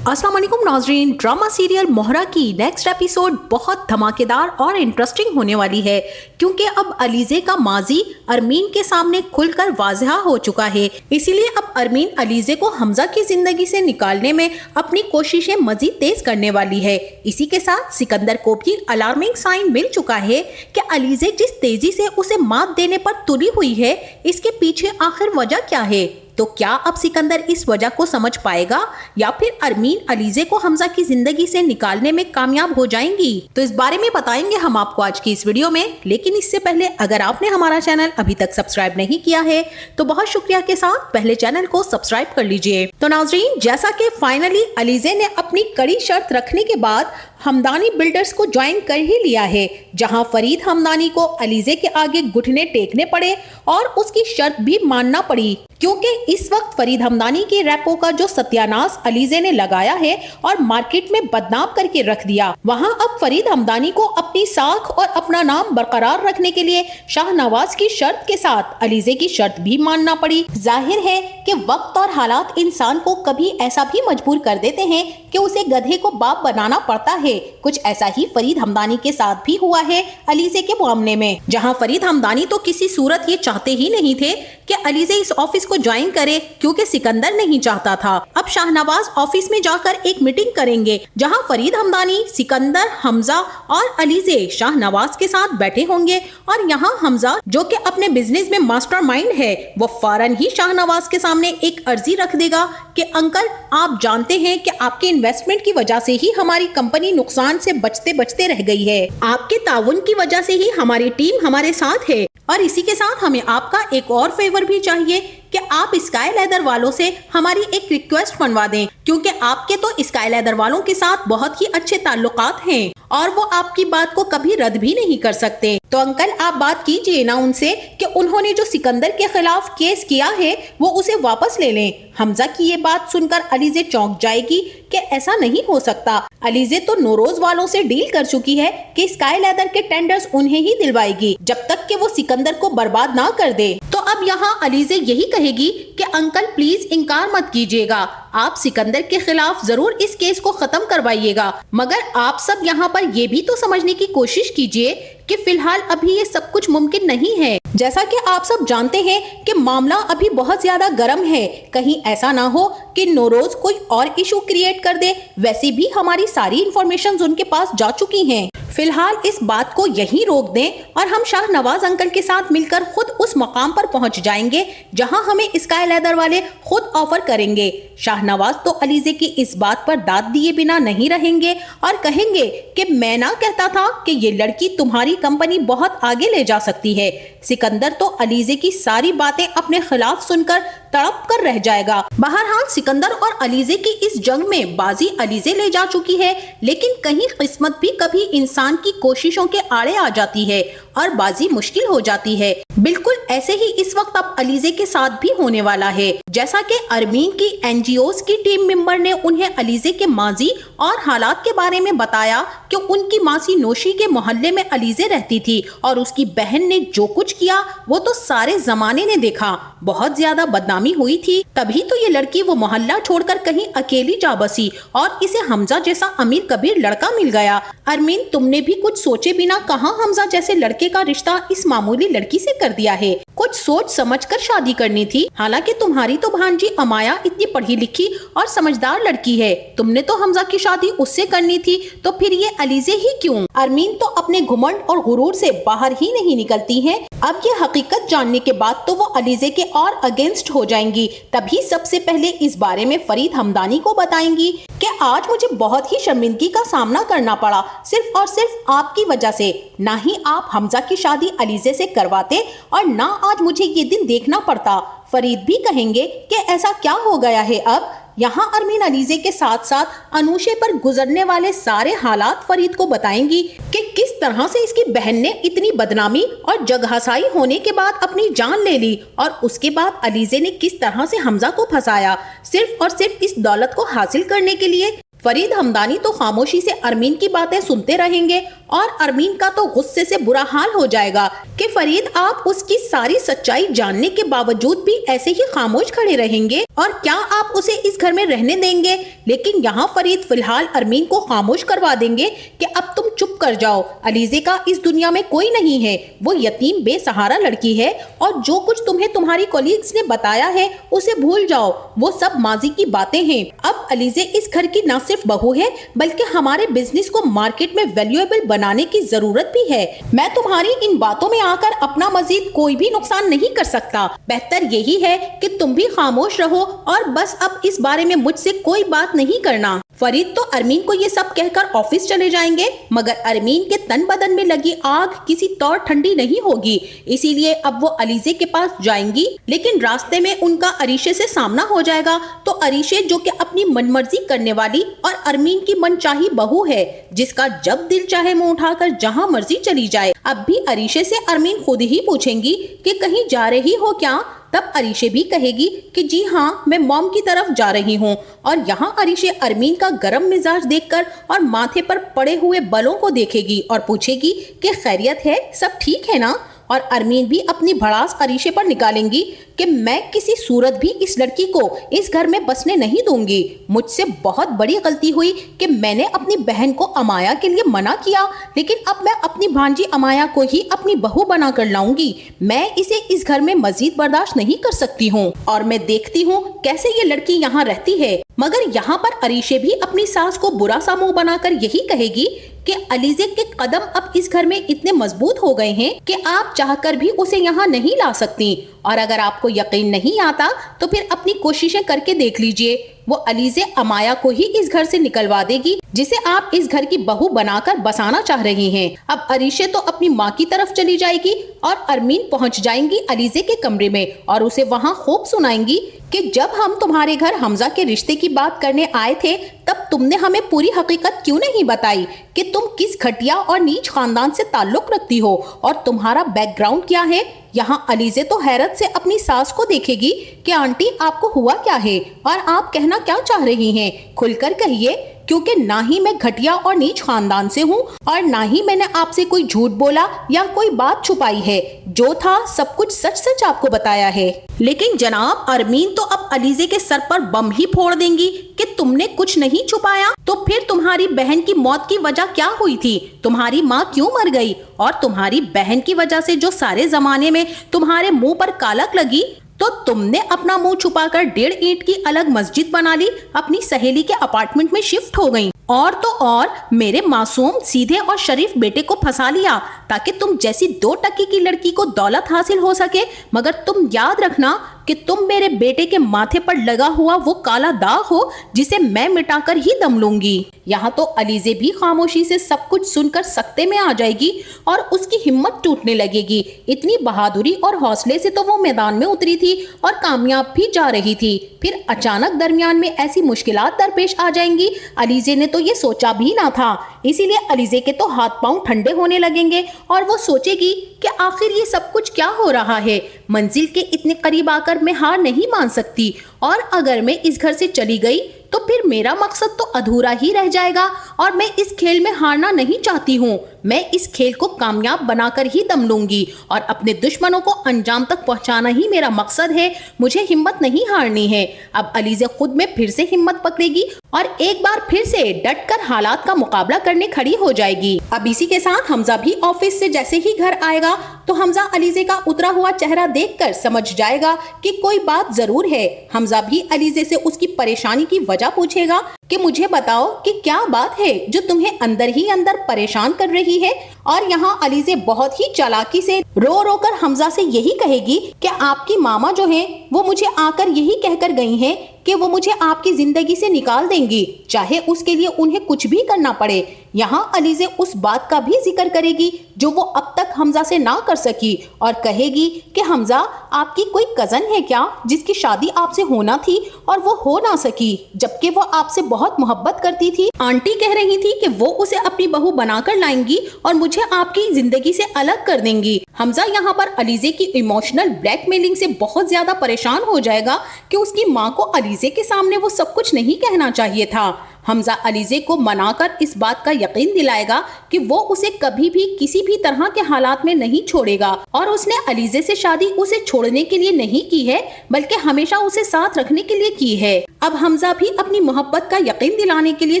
अस्सलाम वालेकुम नाज़रीन, ड्रामा सीरियल मोहरा की नेक्स्ट एपिसोड बहुत धमाकेदार और इंटरेस्टिंग होने वाली है क्योंकि अब अलीज़े का माजी अरमीन के सामने खुलकर वाज़ेह हो चुका है। इसीलिए अब अरमीन अलीज़े को हमजा की जिंदगी से निकालने में अपनी कोशिशें मजीद तेज करने वाली है। इसी के साथ सिकंदर को भी अलार्मिंग साइन मिल चुका है कि अलीज़े जिस तेजी से उसे मात देने पर तुली हुई है, इसके पीछे आखिर वजह क्या है। तो क्या अब सिकंदर इस वजह को समझ पाएगा या फिर अरमीन अलीज़े को हमजा की जिंदगी से निकालने में कामयाब हो जाएंगी? तो इस बारे में बताएंगे हम आपको आज की इस वीडियो में। लेकिन इससे पहले अगर आपने हमारा चैनल अभी तक सब्सक्राइब नहीं किया है तो बहुत शुक्रिया के साथ पहले चैनल को सब्सक्राइब कर लीजिए। तो नाज़रीन, जैसा कि फाइनली अलीज़े ने अपनी कड़ी शर्त रखने के बाद हमदानी बिल्डर्स को ज्वाइन कर ही लिया है, जहां फरीद हमदानी को अलीज़े के आगे घुटने टेकने पड़े और उसकी शर्त भी मानना पड़ी, क्योंकि इस वक्त फरीद हमदानी के रैपो का जो सत्यानाश अलीज़े ने लगाया है और मार्केट में बदनाम करके रख दिया, वहां अब फरीद हमदानी को अपनी साख और अपना नाम बरकरार रखने के लिए शाहनवाज की शर्त के साथ अलीज़े की शर्त भी मानना पड़ी। जाहिर है कि वक्त और हालात इंसान को कभी ऐसा भी मजबूर कर देते हैं कि उसे गधे को बाप बनाना पड़ता है। कुछ ऐसा ही फरीद हमदानी के साथ भी हुआ है अलीज़े के मामले में, जहां फरीद हमदानी तो किसी सूरत ये चाहते ही नहीं थे कि अलीज़े इस ऑफिस को ज्वाइन करे, क्योंकि सिकंदर नहीं चाहता था। अब शाहनवाज ऑफिस में जाकर एक मीटिंग करेंगे जहां फरीद हमदानी, सिकंदर, हमजा और अलीज़े शाहनवाज के साथ बैठे होंगे और यहाँ हमजा, जो कि अपने बिजनेस में मास्टरमाइंड है, वो फौरन ही शाहनवाज के सामने एक अर्जी रख देगा कि अंकल, आप जानते हैं कि आपके इन्वेस्टमेंट की वजह से ही हमारी कंपनी नुकसान से बचते बचते रह गई है। आपके ताउन की वजह से ही हमारी टीम हमारे साथ है और इसी के साथ हमें आपका एक और फेवर भी चाहिए कि आप स्काई लेदर वालों से हमारी एक रिक्वेस्ट मनवा दें, क्योंकि आपके तो स्काई लेदर वालों के साथ बहुत ही अच्छे ताल्लुकात हैं और वो आपकी बात को कभी रद्द भी नहीं कर सकते। तो अंकल, आप बात कीजिए ना उनसे कि उन्होंने जो सिकंदर के खिलाफ केस किया है वो उसे वापस ले लें। हमजा की ये बात सुनकर अलीज़े चौंक जाएगी कि ऐसा नहीं हो सकता। अलीज़े तो नौरोज वालों से डील कर चुकी है कि स्काई लेदर के टेंडर्स उन्हें ही दिलवाएगी जब तक कि वो सिकंदर को बर्बाद ना कर दे। तो अब यहाँ अलीज़े यही कहेगी कि अंकल प्लीज इनकार मत कीजिएगा, आप सिकंदर के खिलाफ जरूर इस केस को खत्म करवाइएगा, मगर आप सब यहाँ पर ये भी तो समझने की कोशिश कीजिए कि फिलहाल अभी ये सब कुछ मुमकिन नहीं है। जैसा कि आप सब जानते हैं कि मामला अभी बहुत ज्यादा गर्म है, कहीं ऐसा ना हो कि नौरोज कोई और इशू क्रिएट कर दे। वैसे भी हमारी सारी इंफॉर्मेशन उनके पास जा चुकी हैं। फिलहाल इस बात को यहीं रोक दें और हम शाहनवाज अंकल के साथ मिलकर खुद उस मकाम पर पहुंच जाएंगे जहां हमें स्काई लेदर वाले खुद ऑफर करेंगे। शाहनवाज तो अलीज़े की इस बात पर दाद दिए बिना नहीं रहेंगे और कहेंगे कि मैं ना कहता था कि ये लड़की तुम्हारी कंपनी बहुत आगे ले जा सकती है। सिकंदर तो अलीज़े की सारी बातें अपने खिलाफ सुनकर तड़प कर रह जाएगा। बहरहाल सिकंदर और अलीज़े की इस जंग में बाजी अलीज़े ले जा चुकी है, लेकिन कहीं किस्मत भी कभी इंसान की कोशिशों के आड़े आ जाती है और बाजी मुश्किल हो जाती है। बिल्कुल ऐसे ही इस वक्त अब अलीज़े के साथ भी होने वाला है। जैसा कि अरमीन की एनजीओज की टीम मेंबर ने उन्हें अलीज़े के माजी और हालात के बारे में बताया कि उनकी मासी नोशी के मोहल्ले में अलीज़े रहती थी और उसकी बहन ने जो कुछ किया वो तो सारे जमाने ने देखा। बहुत ज्यादा बदनामी हुई थी, तभी तो ये लड़की वो मोहल्ला छोड़कर कहीं अकेली जा बसी और इसे हमजा जैसा अमीर कबीर लड़का मिल गया। अरमीन, तुमने भी कुछ सोचे बिना कहाँ हमजा जैसे लड़के का रिश्ता इस मामूली लड़की से कर दिया है। कुछ सोच समझकर शादी करनी थी। हालांकि तुम्हारी तो भांजी अमाया इतनी पढ़ी लिखी और समझदार लड़की है, तुमने तो हमजा की शादी उससे करनी थी, तो फिर ये अलीज़े ही क्यों? अरमीन तो अपने घुमंड और गुरूर से बाहर ही नहीं निकलती हैं। अब ये हकीकत जानने के बाद तो वो अलीज़े के और अगेंस्ट हो जाएंगी। तभी सबसे पहले इस बारे में फरीद हमदानी को बताएंगी कि आज मुझे बहुत ही शर्मिंदगी का सामना करना पड़ा, सिर्फ और सिर्फ आपकी वजह से। ना ही आप हमजा की शादी अलीज़े से करवाते और ना आज मुझे ये दिन देखना पड़ता। फरीद भी कहेंगे कि ऐसा क्या हो गया है अब। यहाँ अरमीन अलीज़े के साथ साथ अनूशे पर गुजरने वाले सारे हालात फरीद को बताएंगी कि किस तरह से इसकी बहन ने इतनी बदनामी और जगहसाई होने के बाद अपनी जान ले ली और उसके बाद अलीज़े ने किस तरह से हमजा को फंसाया, सिर्फ और सिर्फ इस दौलत को हासिल करने के लिए। फरीद हमदानी तो खामोशी से अरमीन की बातें सुनते रहेंगे और अरमीन का तो गुस्से से बुरा हाल हो जाएगा कि फरीद आप उसकी सारी सच्चाई जानने के बावजूद भी ऐसे ही खामोश खड़े रहेंगे और क्या आप उसे इस घर में रहने देंगे। लेकिन यहाँ फरीद फिलहाल अरमीन को खामोश करवा देंगे कि अब तुम चुप कर जाओ, अलीजे का इस दुनिया में कोई नहीं है, वो यतीम बेसहारा लड़की है और जो कुछ तुम्हें तुम्हारी कॉलीग्स ने बताया है उसे भूल जाओ, वो सब माजी की बातें हैं। अब अलीजे इस घर की न सिर्फ बहू है बल्कि हमारे बिजनेस को मार्केट में वैल्यूएबल बनाने की जरूरत भी है। मैं तुम्हारी इन बातों में आकर अपना मजीद कोई भी नुकसान नहीं कर सकता। बेहतर यही है कि तुम भी खामोश रहो और बस अब इस बारे में मुझसे कोई बात नहीं करना। फरीद तो अरमीन को ये सब कहकर ऑफिस चले जाएंगे, मगर अरमीन के तन बदन में लगी आग किसी तौर ठंडी नहीं होगी, इसीलिए अब वो अलीजे के पास जाएंगी। लेकिन रास्ते में उनका अरीशे से सामना हो जाएगा। तो अरीशे जो कि अपनी मनमर्जी करने वाली और अरमीन की मनचाही बहू है, जिसका जब दिल चाहे मुंह उठाकर जहां मर्जी चली जाए। अब भी अरीशे से अरमीन खुद ही पूछेंगी कि कहीं जा रही हो क्या। तब अरीशे भी कहेगी कि जी हाँ, मैं मॉम की तरफ जा रही हूँ। और यहाँ अरीशे अरमीन का गरम मिजाज देखकर और माथे पर पड़े हुए बलों को देखेगी और पूछेगी कि खैरियत है, सब ठीक है ना। और अरमीन भी अपनी भड़ास अरीशे पर निकालेंगी कि मैं किसी सूरत भी इस लड़की को इस घर में बसने नहीं दूंगी। मुझसे बहुत बड़ी गलती हुई कि मैंने अपनी बहन को अमाया के लिए मना किया, लेकिन अब मैं अपनी भांजी अमाया को ही अपनी बहू बना कर लाऊंगी। मैं इसे इस घर में मजीद बर्दाश्त नहीं कर सकती हूँ और मैं देखती हूँ कैसे ये लड़की यहाँ रहती है। मगर यहाँ पर अरीशे भी अपनी सास को बुरा सा मुंह बनाकर यही कहेगी कि अलीजे के कदम अब इस घर में इतने मजबूत हो गए हैं कि आप चाहकर भी उसे यहाँ नहीं ला सकती। और अगर आपको यकीन नहीं आता तो फिर अपनी कोशिशें करके देख लीजिए, वो अलीजे अमाया को ही इस घर से निकलवा देगी जिसे आप इस घर की बहू बनाकर बसाना चाह रही हैं। अब अरीशे तो अपनी माँ की तरफ चली जाएगी और अरमीन पहुंच जाएंगी अलीजे के कमरे में और उसे वहां खूब सुनाएंगी कि जब हम तुम्हारे घर हमजा के रिश्ते की बात करने आए थे तब तुमने हमें पूरी हकीकत क्यों नहीं बताई कि तुम किस घटिया और नीच खानदान से ताल्लुक रखती हो और तुम्हारा बैकग्राउंड क्या है। यहाँ अलीजे तो हैरत से अपनी सास को देखेगी कि आंटी आपको हुआ क्या है और आप कहना क्या चाह रही हैं, खुलकर कहिए, क्योंकि ना ही मैं घटिया और नीच खानदान से हूँ और ना ही मैंने आपसे कोई झूठ बोला या कोई बात छुपाई है। जो था सब कुछ सच सच आपको बताया है। लेकिन जनाब अरमीन तो अब अलीजे के सर पर बम ही फोड़ देंगी कि तुमने कुछ नहीं छुपाया। तो फिर तुम्हारी बहन की मौत की वजह क्या हुई थी, तुम्हारी माँ क्यों मर गई और तुम्हारी बहन की वजह से जो सारे जमाने में तुम्हारे मुंह पर कालक लगी, तो तुमने अपना मुंह छुपाकर 1.5 ईंट की अलग मस्जिद बना ली, अपनी सहेली के अपार्टमेंट में शिफ्ट हो गई और तो और मेरे मासूम सीधे और शरीफ बेटे को फंसा लिया ताकि तुम जैसी 2 टकी की लड़की को दौलत हासिल हो सके। मगर तुम याद रखना कि तुम मेरे बेटे के माथे पर लगा हुआ वो काला दाग हो जिसे मैं मिटाकर ही दम लूंगी। यहाँ तो अलीजे भी खामोशी से सब कुछ सुनकर सकते में आ जाएगी और उसकी हिम्मत टूटने लगेगी। इतनी बहादुरी और हौसले से तो वो मैदान में उतरी थी और कामयाब भी जा रही थी, फिर अचानक दरमियान में ऐसी मुश्किलात दरपेश आ जाएंगी, अलीजे ने तो ये सोचा भी ना था। इसीलिए अलीजे के तो हाथ पांव ठंडे होने लगेंगे और वो सोचेगी कि आखिर ये सब कुछ क्या हो रहा है। मंजिल के इतने करीब आकर मैं हार नहीं मान सकती और अगर मैं इस घर से चली गई तो फिर मेरा मकसद तो अधूरा ही रह जाएगा और मैं इस खेल में हारना नहीं चाहती हूँ। मैं इस खेल को कामयाब बनाकर ही दम लूंगी और अपने दुश्मनों को अंजाम तक पहुंचाना ही मेरा मकसद है। मुझे हिम्मत नहीं हारनी है। अब अलीजे खुद में फिर से हिम्मत पकड़ेगी और एक बार फिर से डटकर हालात का मुकाबला करने खड़ी हो जाएगी। अब इसी के साथ हमजा भी ऑफिस से जैसे ही घर आएगा तो हमजा अलीजे का उतरा हुआ चेहरा देखकर समझ जाएगा कि कोई बात जरूर है। हमजा भी अलीजे से उसकी परेशानी की वजह पूछेगा कि मुझे बताओ कि क्या बात है जो तुम्हें अंदर ही अंदर परेशान कर रही है। और यहाँ अलीजे बहुत ही चालाकी से रो रो कर हमजा से यही कहेगी कि आपकी मामा जो है वो मुझे आकर यही कहकर गई हैं कि वो मुझे आपकी जिंदगी से निकाल देंगी, चाहे उसके लिए उन्हें कुछ भी करना पड़े। यहाँ अलीजे उस बात का भी जिक्र करेगी जो वो अब तक हमजा से ना कर सकी और कहेगी कि हमजा आपकी कोई कजन है क्या जिसकी शादी आपसे होना थी और वो हो ना सकी, जबकि वो आपसे बहुत मोहब्बत करती थी। आंटी कह रही थी कि वो उसे अपनी बहू बनाकर लाएंगी और मुझे आपकी जिंदगी से अलग कर देंगी। हमजा यहाँ पर अलीजे की इमोशनल ब्लैकमेलिंग से बहुत ज्यादा परेशान हो जाएगा कि उसकी माँ को अलीजे के सामने वो सब कुछ नहीं कहना चाहिए था। حمزہ علیزے کو منا کر اس بات کا یقین دلائے گا کہ وہ اسے کبھی بھی کسی بھی طرح کے حالات میں نہیں چھوڑے گا، اور اس نے علیزے سے شادی اسے چھوڑنے کے لیے نہیں کی ہے بلکہ ہمیشہ اسے ساتھ رکھنے کے لیے کی ہے۔ اب حمزہ بھی اپنی محبت کا یقین دلانے کے لیے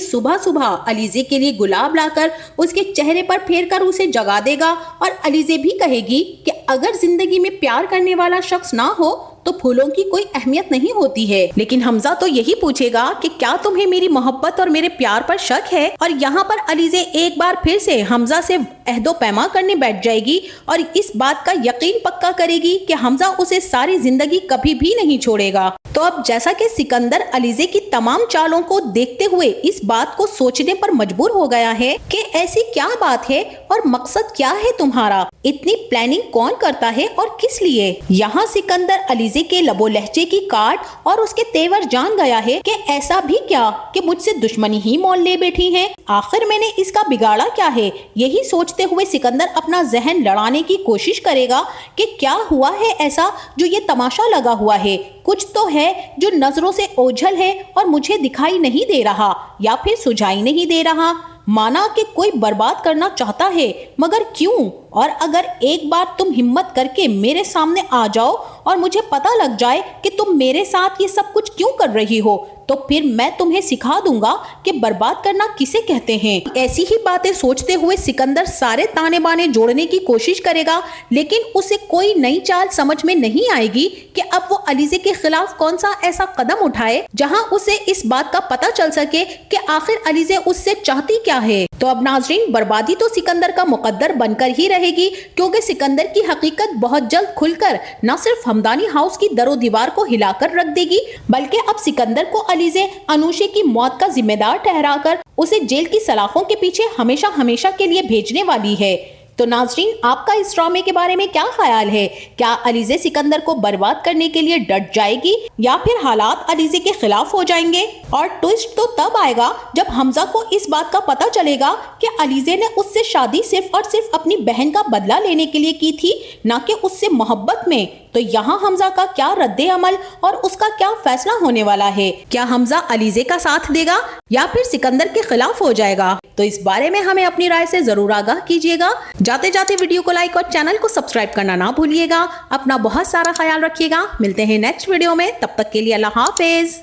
صبح صبح علیزے کے لیے گلاب لا کر اس کے چہرے پر پھیر کر اسے جگا دے گا، اور علیزے بھی کہے گی کہ اگر زندگی میں پیار کرنے والا شخص نہ ہو تو پھولوں کی کوئی اہمیت نہیں ہوتی ہے۔ لیکن حمزہ تو یہی پوچھے گا کہ کیا تمہیں میری محبت اور میرے پیار پر شک ہے؟ اور یہاں پر علیزے ایک بار پھر سے حمزہ سے عہد و پیما کرنے بیٹھ جائے گی اور اس بات کا یقین پکا کرے گی کہ حمزہ اسے ساری زندگی کبھی بھی نہیں چھوڑے گا۔ تو اب جیسا کہ سکندر علیزے کی تمام چالوں کو دیکھتے ہوئے اس بات کو سوچنے پر مجبور ہو گیا ہے کہ ایسی کیا بات ہے اور مقصد کیا ہے تمہارا، اتنی پلاننگ کون کرتا ہے اور کس لیے؟ یہاں سکندر علیزے کے لب و لہجے کی کاٹ اور اس کے تیور جان گیا ہے کہ ایسا بھی کیا کہ مجھ سے دشمنی ہی مول لے بیٹھی ہیں، آخر میں نے اس کا بگاڑا کیا ہے؟ یہی سوچتے ہوئے سکندر اپنا ذہن لڑانے کی کوشش کرے گا کہ کیا ہوا ہے ایسا جو یہ تماشا لگا ہوا ہے، کچھ تو ہے جو نظروں سے اوجھل ہے اور مجھے دکھائی نہیں دے رہا یا پھر سجائی نہیں دے رہا۔ مانا کہ کوئی برباد کرنا چاہتا ہے، مگر کیوں؟ اور اگر ایک بار تم ہمت کر کے میرے سامنے آ جاؤ اور مجھے پتہ لگ جائے کہ تم میرے ساتھ یہ سب کچھ کیوں کر رہی ہو تو پھر میں تمہیں سکھا دوں گا کہ برباد کرنا کسے کہتے ہیں۔ ایسی ہی باتیں سوچتے ہوئے سکندر سارے تانے بانے جوڑنے کی کوشش کرے گا، لیکن اسے کوئی نئی چال سمجھ میں نہیں آئے گی کہ اب وہ علیزے کے خلاف کون سا ایسا قدم اٹھائے جہاں اسے اس بات کا پتہ چل سکے کہ آخر علیزے اس سے چاہتی کیا ہے۔ تو اب ناظرین، بربادی تو سکندر کا مقدر بن کر ہی رہے گی، کیونکہ سکندر کی حقیقت بہت جلد کھل کر نہ صرف ہمدانی ہاؤس کی در و دیوار کو ہلا کر رکھ دے گی، بلکہ اب سکندر کو علیزے انوشے کی موت کا ذمہ دار ٹھہرا کر اسے جیل کی سلاخوں کے پیچھے ہمیشہ ہمیشہ کے لیے بھیجنے والی ہے۔ تو ناظرین، آپ کا اس ڈرامے کے بارے میں کیا خیال ہے؟ کیا علیزے سکندر کو برباد کرنے کے لیے ڈٹ جائے گی یا پھر حالات علیزے کے خلاف ہو جائیں گے؟ اور ٹوسٹ تو تب آئے گا جب حمزہ کو اس بات کا پتہ چلے گا کہ علیزے نے اس سے شادی صرف اور صرف اپنی بہن کا بدلہ لینے کے لیے کی تھی، نہ کہ اس سے محبت میں۔ تو یہاں حمزہ کا کیا رد عمل اور اس کا کیا فیصلہ ہونے والا ہے؟ کیا حمزہ علیزے کا ساتھ دے گا یا پھر سکندر کے خلاف ہو جائے گا؟ تو اس بارے میں ہمیں اپنی رائے سے ضرور آگاہ کیجیے گا۔ جاتے جاتے ویڈیو کو لائک اور چینل کو سبسکرائب کرنا نہ بھولیے گا۔ اپنا بہت سارا خیال رکھیے گا۔ ملتے ہیں نیکسٹ ویڈیو میں، تب تک کے لیے اللہ حافظ۔